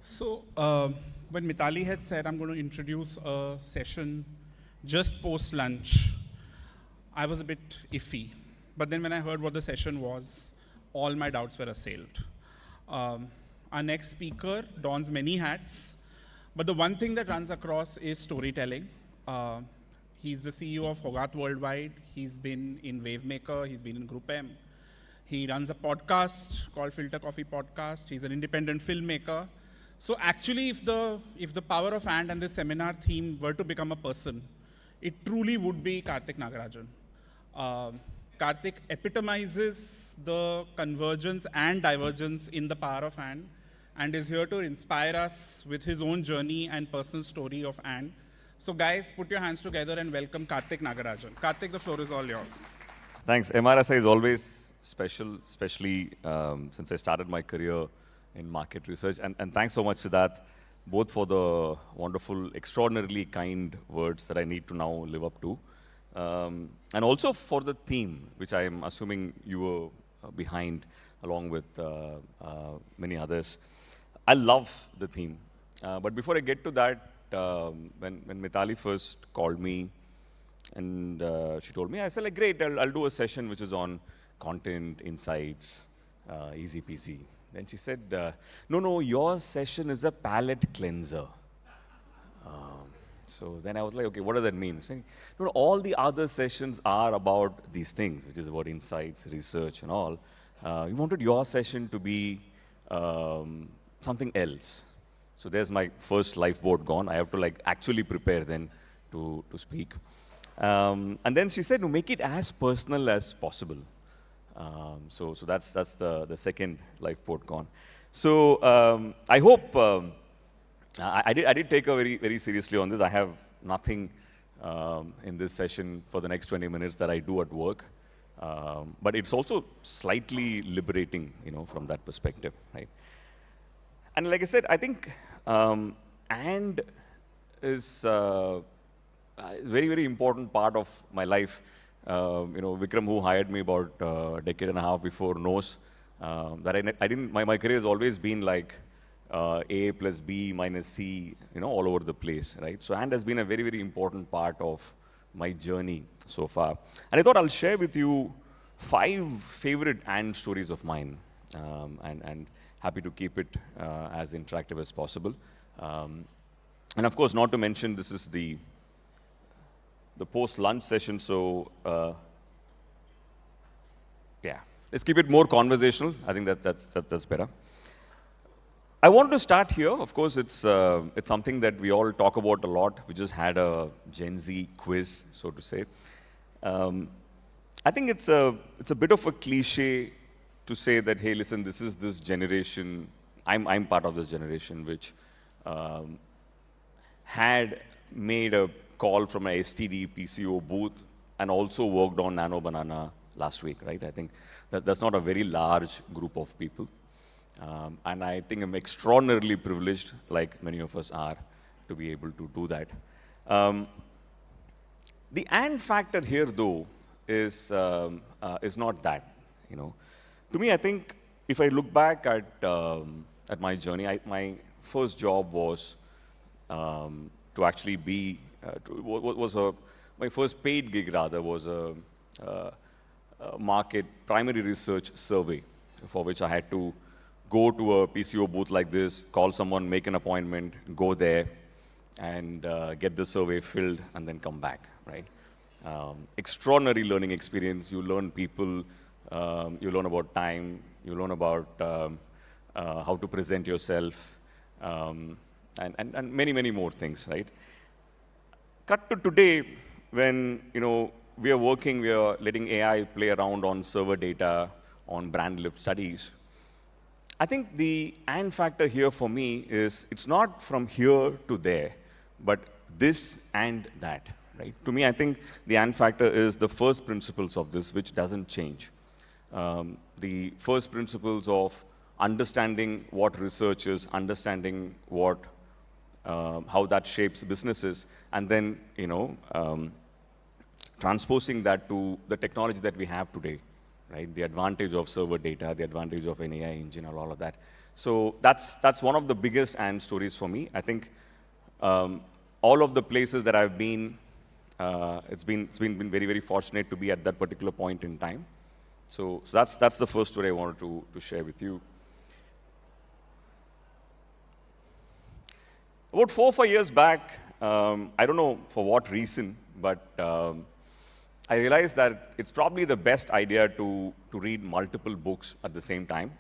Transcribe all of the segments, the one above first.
So, when Mitali had said I'm going to introduce a session just post lunch, I was a bit iffy. But then when I heard what the session was, all my doubts were assailed. Um, our next speaker dons many hats, but the one thing that runs across is storytelling. Uh, he's the CEO of Hogarth Worldwide. He's been in Wavemaker. He's been in Group M. He runs a podcast called Filter Coffee Podcast. He's an independent filmmaker. So actually, if the power of and this seminar theme were to become a person, it truly would be Kartik Nagarajan. Um, Kartik epitomizes the convergence and divergence in the power of and is here to inspire us with his own journey and personal story of and. So guys, put your hands together and welcome Kartik Nagarajan. Kartik, the floor is all yours. Thanks. MRSI is always special, especially since I started my career in market research. And thanks so much, Siddharth, both for the wonderful, extraordinarily kind words that I need to now live up to. And also for the theme, which I am assuming you were behind along with many others. I love the theme. But before I get to that, when Mitali first called me and she told me, I said, like, great, I'll do a session which is on content, insights, easy peasy. Then she said, no, your session is a palate cleanser. So then I was like, okay, what does that mean? Saying, no, all the other sessions are about these things, which is about insights, research, and all. We wanted your session to be something else. So there's my first lifeboat gone. I have to like actually prepare then to speak. And then she said, no, make it as personal as possible. So that's the second lifeboat gone. So I hope I did take her very seriously on this. I have nothing in this session for the next 20 minutes that I do at work. But it's also slightly liberating, from that perspective, right? And like I said, I think and is a very important part of my life. Vikram, who hired me about a decade and a half before, knows that I didn't. My career has always been like A plus B minus C, all over the place, right? So and has been a very important part of my journey so far. And I thought I'll share with you 5 favorite and stories of mine, and happy to keep it as interactive as possible. And of course, not to mention, this is the post-lunch session, so yeah, let's keep it more conversational. I think that's better. I want to start here. Of course, it's something that we all talk about a lot. We just had a Gen Z quiz, so to say. I think it's a bit of a cliche to say that, hey, listen, this is this generation. I'm part of this generation which had made a call from a STD PCO booth and also worked on Nano Banana last week, right? I think that's not a very large group of people. And I think I'm extraordinarily privileged, like many of us are, to be able to do that. The and factor here, though, is not that, To me, I think if I look back at my journey, my first job was to actually be my first paid gig rather was a market primary research survey, for which I had to go to a PCO booth like this, call someone, make an appointment, go there, and get the survey filled, and then come back, right? Extraordinary learning experience. You learn people, you learn about time, you learn about how to present yourself, and many more things, right? Cut to today, when we are working, we are letting AI play around on server data, on brand lift studies. I think the and factor here for me is it's not from here to there, but this and that, right? To me, I think the and factor is the first principles of this, which doesn't change. The first principles of understanding what research is, understanding what how that shapes businesses, and then transposing that to the technology that we have today, right? The advantage of server data, the advantage of an AI engine, and all of that. So that's one of the biggest and stories for me. I think all of the places that I've been, been very, very fortunate to be at that particular point in time. So that's the first story I wanted to share with you. About 4 or 5 years back, I don't know for what reason, but I realized that it's probably the best idea to read multiple books at the same time.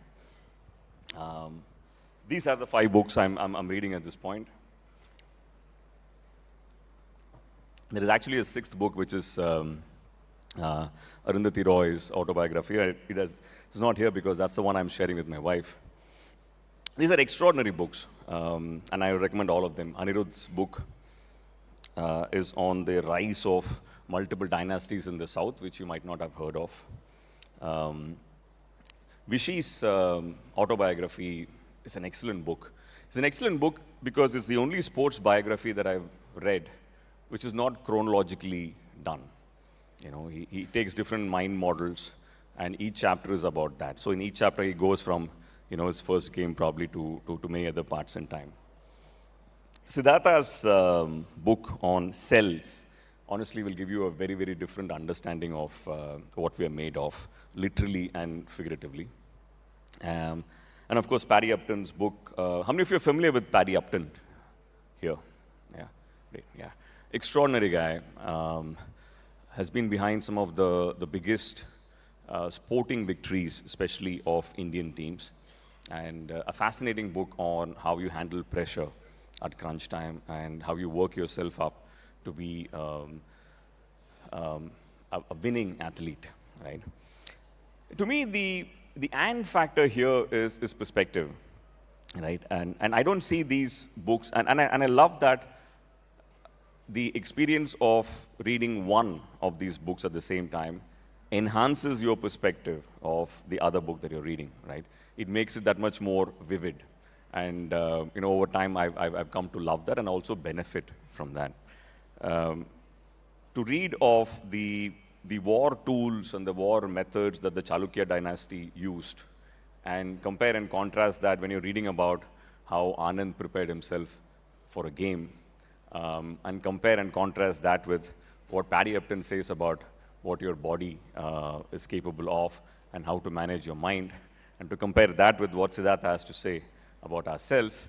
These are the 5 books I'm reading at this point. There is actually a 6th book, which is Arundhati Roy's autobiography. It's not here because that's the one I'm sharing with my wife. These are extraordinary books, and I recommend all of them. Anirudh's book is on the rise of multiple dynasties in the south, which you might not have heard of. Vishy's autobiography is an excellent book. It's an excellent book because it's the only sports biography that I've read which is not chronologically done. You know, he takes different mind models, and each chapter is about that. So in each chapter, he goes from, you know, his first game probably to many other parts in time. Siddhartha's book on cells honestly will give you a very, very different understanding of what we are made of, literally and figuratively. And of course, Paddy Upton's book. How many of you are familiar with Paddy Upton here? Yeah, great, yeah. Extraordinary guy. Has been behind some of the biggest sporting victories, especially of Indian teams. And a fascinating book on how you handle pressure at crunch time and how you work yourself up to be a winning athlete, right? To me, the and factor here is perspective, right? And I don't see these books, and I love that the experience of reading one of these books at the same time enhances your perspective of the other book that you're reading, right? It makes it that much more vivid. And you know, over time, I've come to love that and also benefit from that. To read of the war tools and the war methods that the Chalukya dynasty used, and compare and contrast that when you're reading about how Anand prepared himself for a game, and compare and contrast that with what Paddy Upton says about what your body is capable of and how to manage your mind, and to compare that with what Siddhartha has to say about ourselves,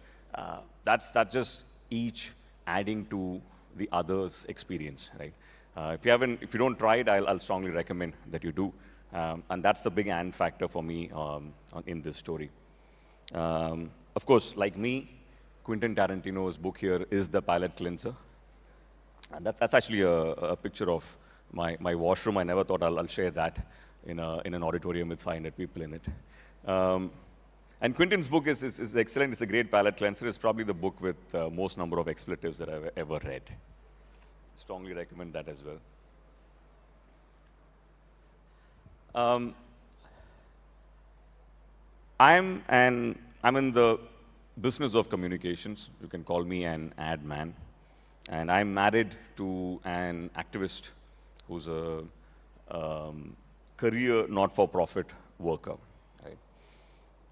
that's just each adding to the other's experience, right? If you don't try it, I'll strongly recommend that you do, and that's the big and factor for me in this story. Of course, like me, Quentin Tarantino's book here is The Palate Cleanser. And that's actually a picture of my washroom. I never thought I'll share that in an auditorium with 500 people in it. And Quentin's book is excellent. It's a great palate cleanser. It's probably the book with most number of expletives that I've ever read. Strongly recommend that as well. I'm in the business of communications. You can call me an ad man. And I'm married to an activist who's a career not-for-profit worker. Right?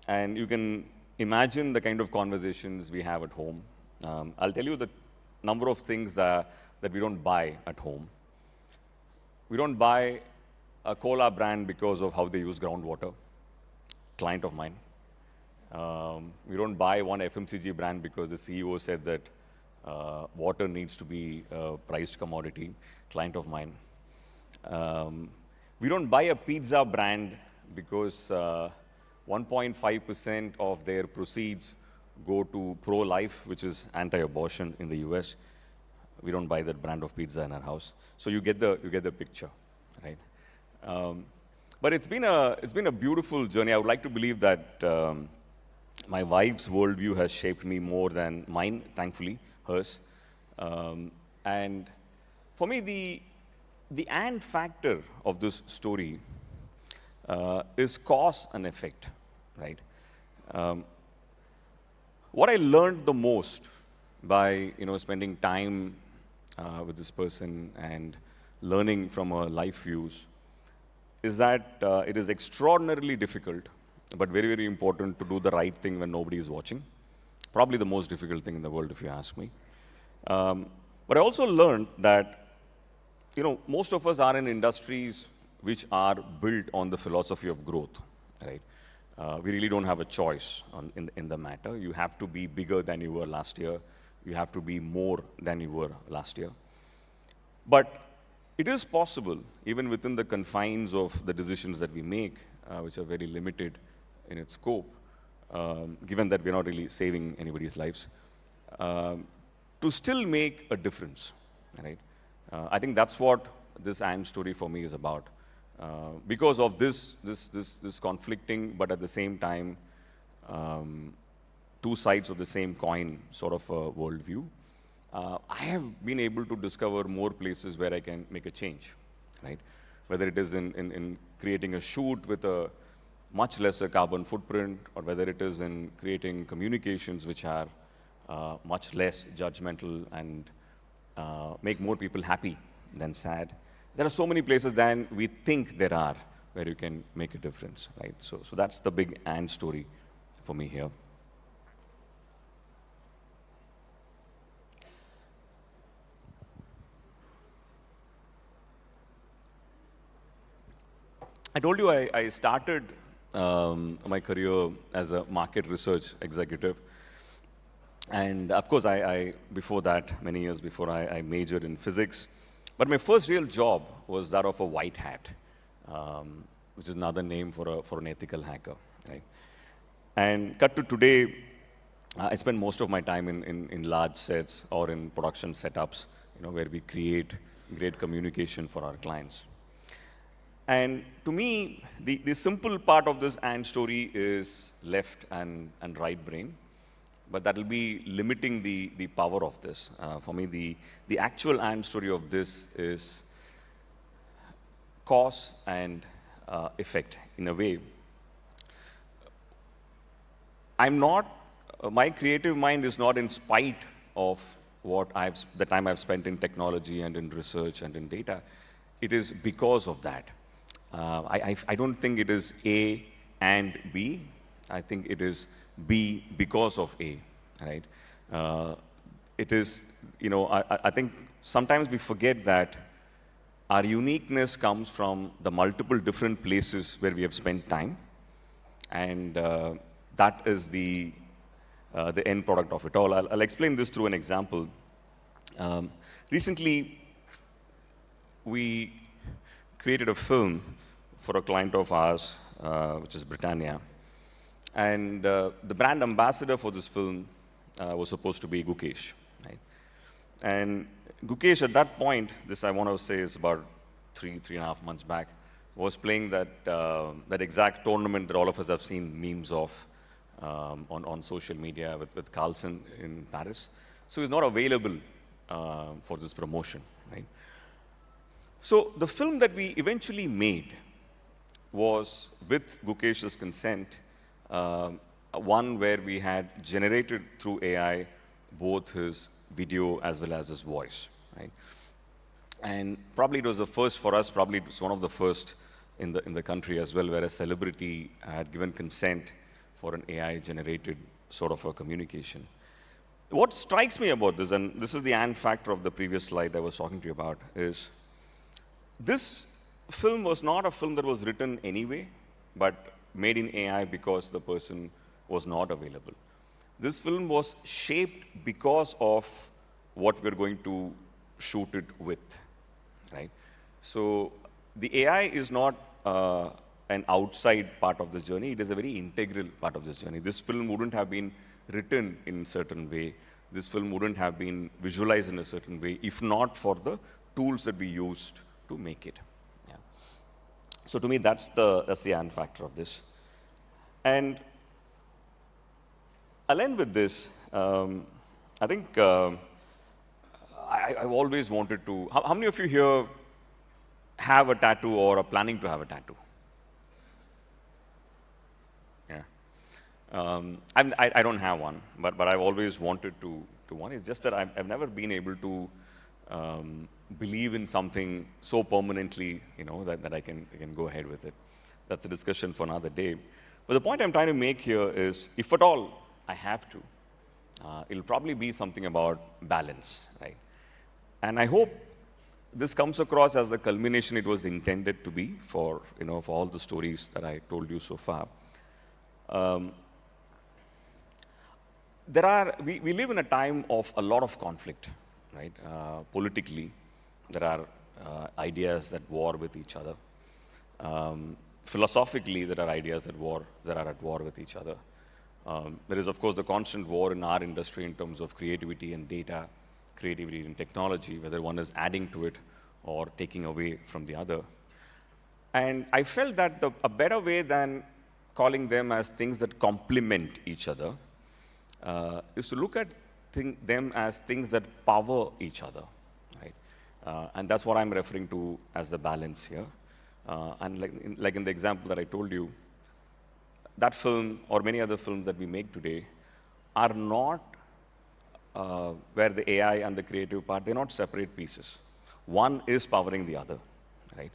And you can imagine the kind of conversations we have at home. I'll tell you the number of things that we don't buy at home. We don't buy a cola brand because of how they use groundwater. Client of mine. We don't buy one FMCG brand because the CEO said that water needs to be a priced commodity. Client of mine. We don't buy a pizza brand because 1.5% of their proceeds go to pro-life, which is anti-abortion in the US. We don't buy that brand of pizza in our house. So you get the picture, right? But it's been a beautiful journey. I would like to believe that my wife's worldview has shaped me more than mine, thankfully, hers. And for me, the and factor of this story is cause and effect, right? What I learned the most by spending time with this person and learning from her life views is that it is extraordinarily difficult but very, very important to do the right thing when nobody is watching. Probably the most difficult thing in the world, if you ask me. But I also learned that, most of us are in industries which are built on the philosophy of growth, right? We really don't have a choice in the matter. You have to be bigger than you were last year. You have to be more than you were last year. But it is possible, even within the confines of the decisions that we make, which are very limited in its scope, given that we're not really saving anybody's lives, to still make a difference, right? I think that's what this and story for me is about. Because of this conflicting, but at the same time, two sides of the same coin sort of a worldview, I have been able to discover more places where I can make a change, right? Whether it is in creating a shoot with a much lesser carbon footprint, or whether it is in creating communications which are much less judgmental and make more people happy than sad. There are so many places than we think there are where you can make a difference, right? So that's the big and story for me here. I told you I started my career as a market research executive. And of course, I before that, many years before, I majored in physics. But my first real job was that of a white hat, which is another name for an ethical hacker, right? And cut to today, I spend most of my time in large sets or in production setups, where we create great communication for our clients. And to me, the simple part of this and story is left and right brain. But that will be limiting the power of this. For me, the actual and story of this is cause and effect, in a way. My creative mind is not in spite of the time I've spent in technology and in research and in data. It is because of that. I don't think it is A and B. I think it is B because of A, right? It is, I think sometimes we forget that our uniqueness comes from the multiple different places where we have spent time, and that is the end product of it all. I'll explain this through an example. Recently, we created a film for a client of ours, which is Britannia. And the brand ambassador for this film was supposed to be Gukesh, right? And Gukesh, at that point, this I want to say is about three and a half months back, was playing that exact tournament that all of us have seen memes of on social media with Carlsen in Paris. So he's not available for this promotion, right? So the film that we eventually made was, with Gukesh's consent, one where we had generated through AI both his video as well as his voice, right? And probably it was the first for us, probably it was one of the first in the country as well, where a celebrity had given consent for an AI-generated sort of a communication. What strikes me about this, and this is the and factor of the previous slide I was talking to you about, is this film was not a film that was written anyway, but made in AI because the person was not available. This film was shaped because of what we're going to shoot it with, right? So the AI is not an outside part of this journey. It is a very integral part of this journey. This film wouldn't have been written in a certain way. This film wouldn't have been visualized in a certain way if not for the tools that we used to make it. Yeah. So to me, that's the and factor of this. And I'll end with this. I think I've always wanted to. How many of you here have a tattoo or are planning to have a tattoo? Yeah. I don't have one, but I've always wanted to one. It's just that I've never been able to believe in something so permanently, that I can go ahead with it. That's a discussion for another day. But the point I'm trying to make here is, if at all I have to, it'll probably be something about balance, right? And I hope this comes across as the culmination it was intended to be for, for all the stories that I told you so far. We live in a time of a lot of conflict, right? Politically, there are ideas that war with each other. Philosophically, there are ideas that are at war with each other. There is, of course, the constant war in our industry in terms of creativity and data, creativity and technology, whether one is adding to it or taking away from the other. And I felt that a better way than calling them as things that complement each other is to look at them as things that power each other, right? And that's what I'm referring to as the balance here. And like in the example that I told you, that film or many other films that we make today are not where the AI and the creative part, they're not separate pieces. One is powering the other, right?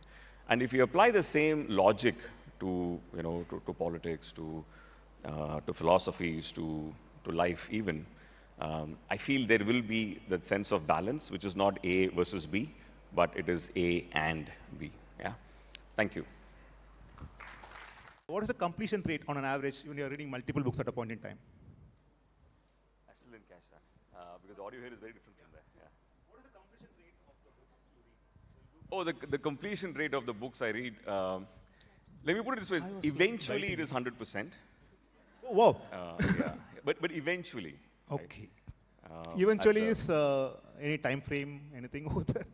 And if you apply the same logic to, to politics, to philosophies, to life even, I feel there will be that sense of balance, which is not A versus B, but it is A and B. Yeah. Thank you. What is the completion rate on an average when you're reading multiple books at a point in time? I still didn't catch that because the audio here is very different from there. Yeah. What is the completion rate of the books you read? Oh, the completion rate of the books I read. Let me put it this way: eventually, it is 100%. Oh, wow. Yeah, but eventually. Okay. Right? Eventually is any time frame, anything over there?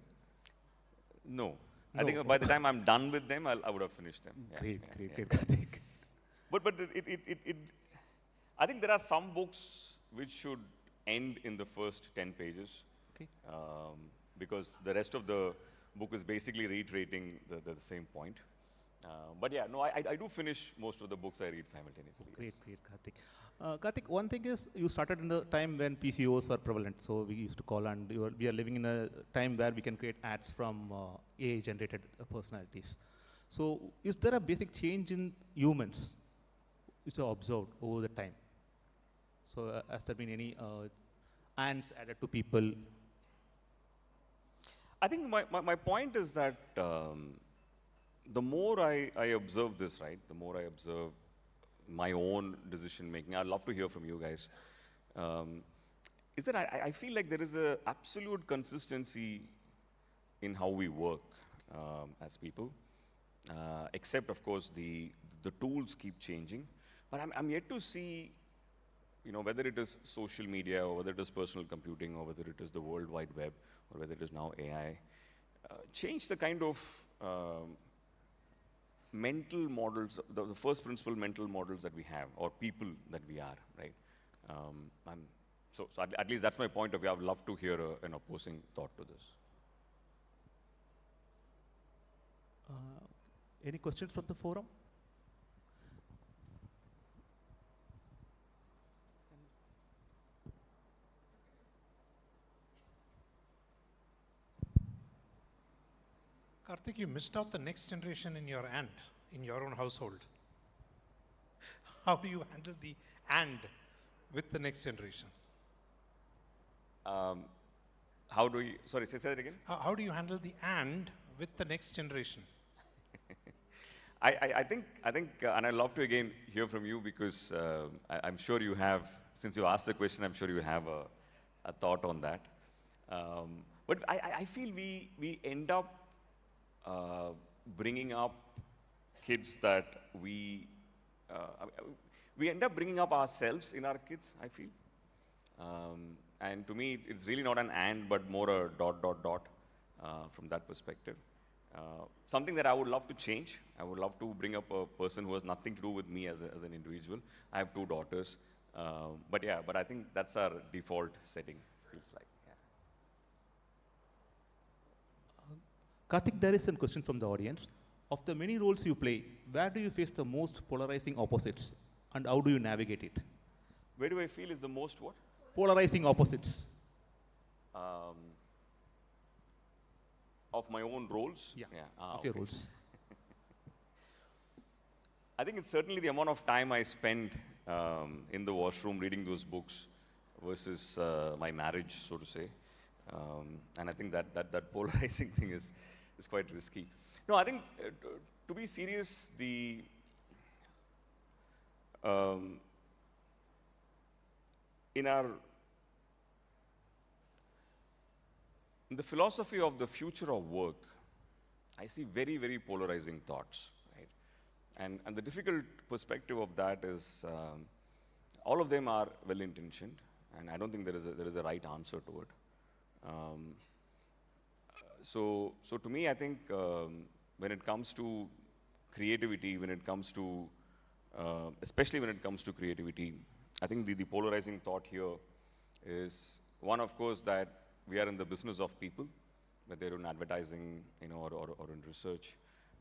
No. I think by the time I'm done with them, I would have finished them. Yeah, Great, Kartik. But I think there are some books which should end in the first 10 pages. Okay. Because the rest of the book is basically reiterating the same point. But yeah, no, I do finish most of the books I read simultaneously. Great, Kartik. Kartik, one thing is you started in the time when PCOs were prevalent, so we used to call, and we are living in a time where we can create ads from AI-generated personalities. So is there a basic change in humans which are observed over the time? So has there been any ants added to people? I think my point is that the more I observe this, right, the more I observe my own decision making. I'd love to hear from you guys. Is that I feel like there is an absolute consistency in how we work as people, except of course the tools keep changing. But I'm yet to see, whether it is social media or whether it is personal computing or whether it is the World Wide Web or whether it is now AI, change the kind of mental models, the first principle mental models that we have, or people that we are, right? So at least that's my point of view. I would love to hear an opposing thought to this. Any questions from the forum? Kartik, you missed out the next generation in your ant, in your own household. How do you handle the and with the next generation? How do you, sorry, say that again? How do you handle the and with the next generation? I think, and I'd love to again hear from you because I'm sure you have, since you asked the question, I'm sure you have a thought on that. But I feel we end up bringing up kids that we end up bringing up ourselves in our kids, I feel. And to me, it's really not an and, but more a ... from that perspective. Something that I would love to change. I would love to bring up a person who has nothing to do with me as an individual. I have 2 daughters. But I think that's our default setting, feels like. Yeah. Kartik, there is a question from the audience. Of the many roles you play, where do you face the most polarizing opposites, and how do you navigate it? Where do I feel is the most what? Polarizing opposites. Of my own roles? Yeah, of okay. your roles. I think it's certainly the amount of time I spend in the washroom reading those books versus my marriage, so to say. And I think that polarizing thing is quite risky. No, I think to be serious, in the philosophy of the future of work, I see very, very polarizing thoughts, right? And the difficult perspective of that is all of them are well-intentioned, and I don't think there is a right answer to it. So to me, I think when it comes to creativity, especially when it comes to creativity, I think the polarizing thought here is one, of course, that we are in the business of people, whether in advertising, or in research.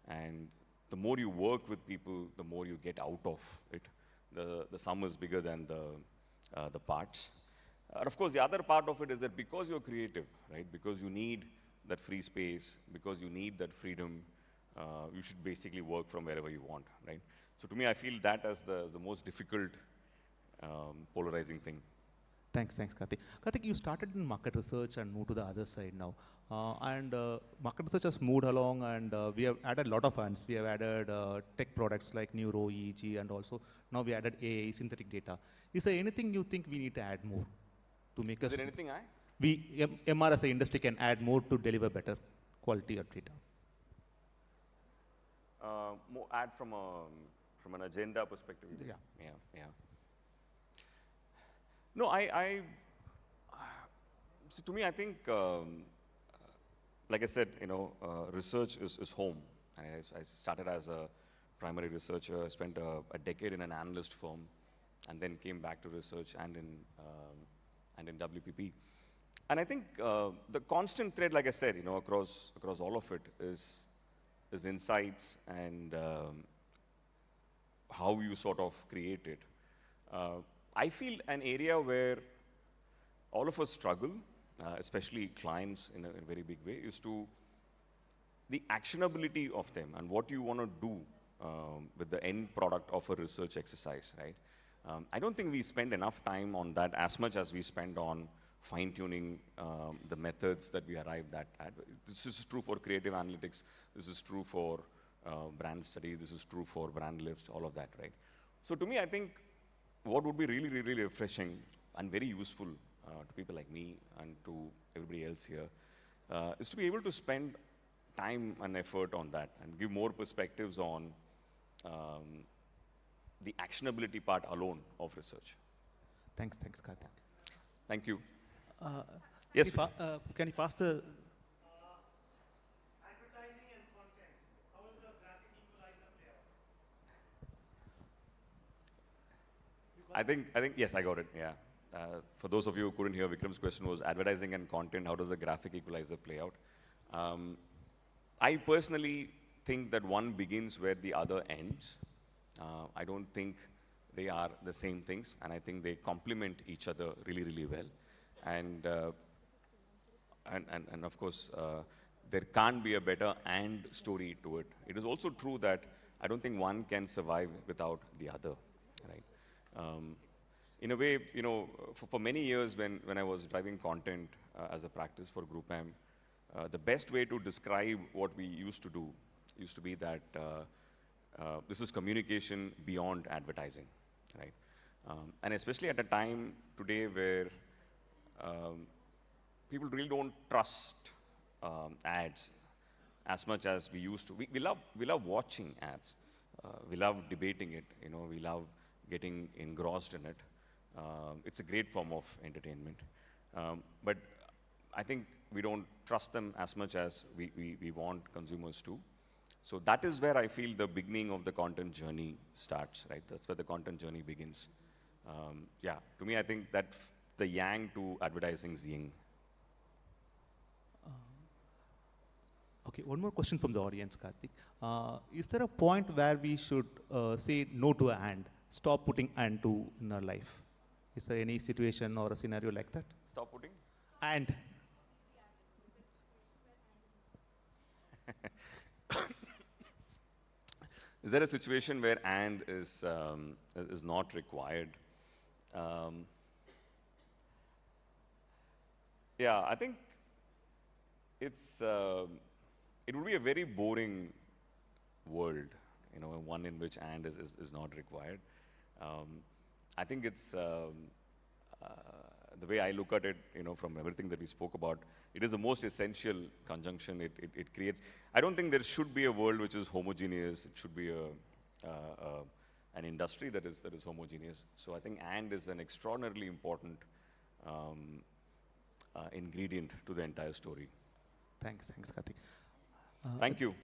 And the more you work with people, the more you get out of it. The sum is bigger than the parts. And of course, the other part of it is that because you're creative, right? Because you need that free space, because you need that freedom, you should basically work from wherever you want, right? So to me, I feel that as the most difficult polarizing thing. Thanks, Kartik. Kartik, you started in market research and moved to the other side now. Market research has moved along, and we have added a lot of ants. We have added tech products like Neuro, EEG, and also now we added AI, synthetic data. Is there anything you think we need to add more to make us? Is there anything MR as an industry can add more to deliver better quality of data? More add from an agenda perspective. Yeah. No, see, to me, I think, like I said, research is home. I started as a primary researcher. I spent a decade in an analyst firm, and then came back to research and in WPP. And I think the constant thread, like I said, across all of it is insights and how you sort of create it. I feel an area where all of us struggle, especially clients in a very big way, is to the actionability of them and what you want to do with the end product of a research exercise, right? I don't think we spend enough time on that as much as we spend on fine-tuning the methods that we arrived at. This is true for creative analytics. This is true for brand studies. This is true for brand lifts, all of that, right? So to me, I think what would be really, really refreshing and very useful to people like me and to everybody else here is to be able to spend time and effort on that and give more perspectives on the actionability part alone of research. Thanks, Kartik. Thank you. Yes, can you pass the... Advertising and content. How is the graphic equalizer play out? I think yes, I got it. Yeah. For those of you who couldn't hear, Vikram's question was advertising and content. How does the graphic equalizer play out? I personally think that one begins where the other ends. I don't think they are the same things, and I think they complement each other really, really well. And of course, there can't be a better and story to it. It is also true that I don't think one can survive without the other, right? In a way, for many years when I was driving content as a practice for GroupM, the best way to describe what we used to do used to be that this is communication beyond advertising, right? And especially at a time today where people really don't trust ads as much as we used to. We love watching ads. We love debating it. We love getting engrossed in it. It's a great form of entertainment. But I think we don't trust them as much as we want consumers to. So that is where I feel the beginning of the content journey starts, right? That's where the content journey begins. Yeah, to me, I think that the yang to advertising's yin. Okay, one more question from the audience, Kartik. Is there a point where we should say no to an and, stop putting and to in our life? Is there any situation or a scenario like that? Stop putting? And. Is there a situation where and is not required? Yeah, I think it would be a very boring world, one in which and is not required. I think it's the way I look at it, from everything that we spoke about, it is the most essential conjunction it creates. I don't think there should be a world which is homogeneous. It should be an industry that is homogeneous. So I think and is an extraordinarily important ingredient to the entire story. Thanks, Kartik. Thank you.